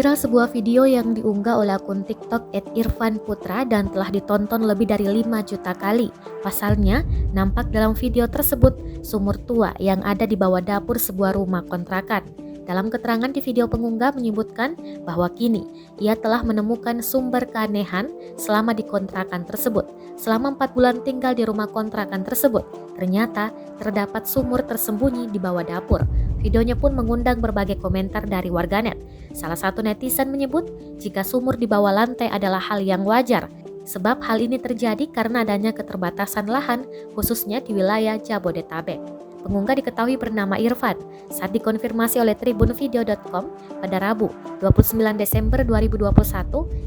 Viral sebuah video yang diunggah oleh akun TikTok @irfanputra dan telah ditonton lebih dari 5 juta kali. Pasalnya, nampak dalam video tersebut sumur tua yang ada di bawah dapur sebuah rumah kontrakan. Dalam keterangan di video, pengunggah menyebutkan bahwa kini ia telah menemukan sumber keanehan selama di kontrakan tersebut. Selama 4 bulan tinggal di rumah kontrakan tersebut, ternyata terdapat sumur tersembunyi di bawah dapur. Videonya pun mengundang berbagai komentar dari warganet. Salah satu netizen menyebut jika sumur di bawah lantai adalah hal yang wajar, sebab hal ini terjadi karena adanya keterbatasan lahan khususnya di wilayah Jabodetabek. Pengunggah diketahui bernama Irfan. Saat dikonfirmasi oleh tribunvideo.com pada Rabu 29 Desember 2021,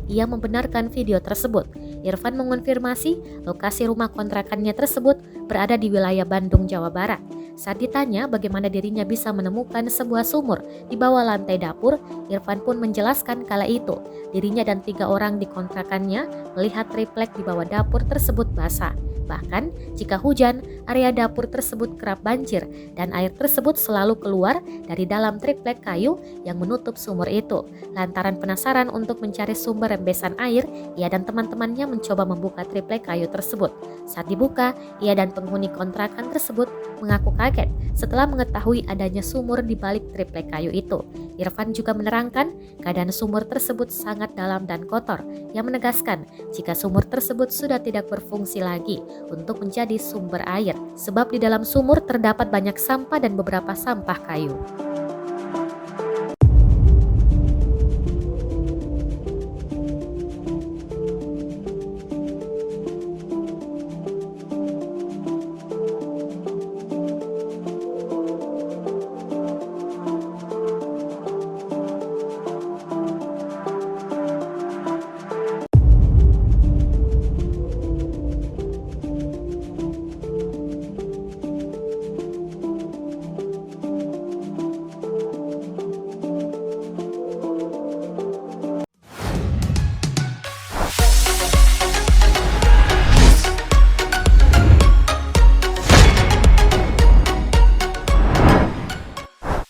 ia membenarkan video tersebut. Irfan mengonfirmasi lokasi rumah kontrakannya tersebut berada di wilayah Bandung, Jawa Barat. Saat ditanya bagaimana dirinya bisa menemukan sebuah sumur di bawah lantai dapur, Irfan pun menjelaskan kala itu dirinya dan 3 orang di kontrakannya melihat triplek di bawah dapur tersebut basah. Bahkan jika hujan, area dapur tersebut kerap banjir dan air tersebut selalu keluar dari dalam triplek kayu yang menutup sumur itu. Lantaran penasaran untuk mencari sumber rembesan air, ia dan teman-temannya mencoba membuka triplek kayu tersebut. Saat dibuka, ia dan penghuni kontrakan tersebut mengaku kaget setelah mengetahui adanya sumur di balik triplek kayu itu. Irfan juga menerangkan keadaan sumur tersebut sangat dalam dan kotor, yang menegaskan jika sumur tersebut sudah tidak berfungsi lagi untuk menjadi sumber air, sebab di dalam sumur terdapat banyak sampah dan beberapa sampah kayu.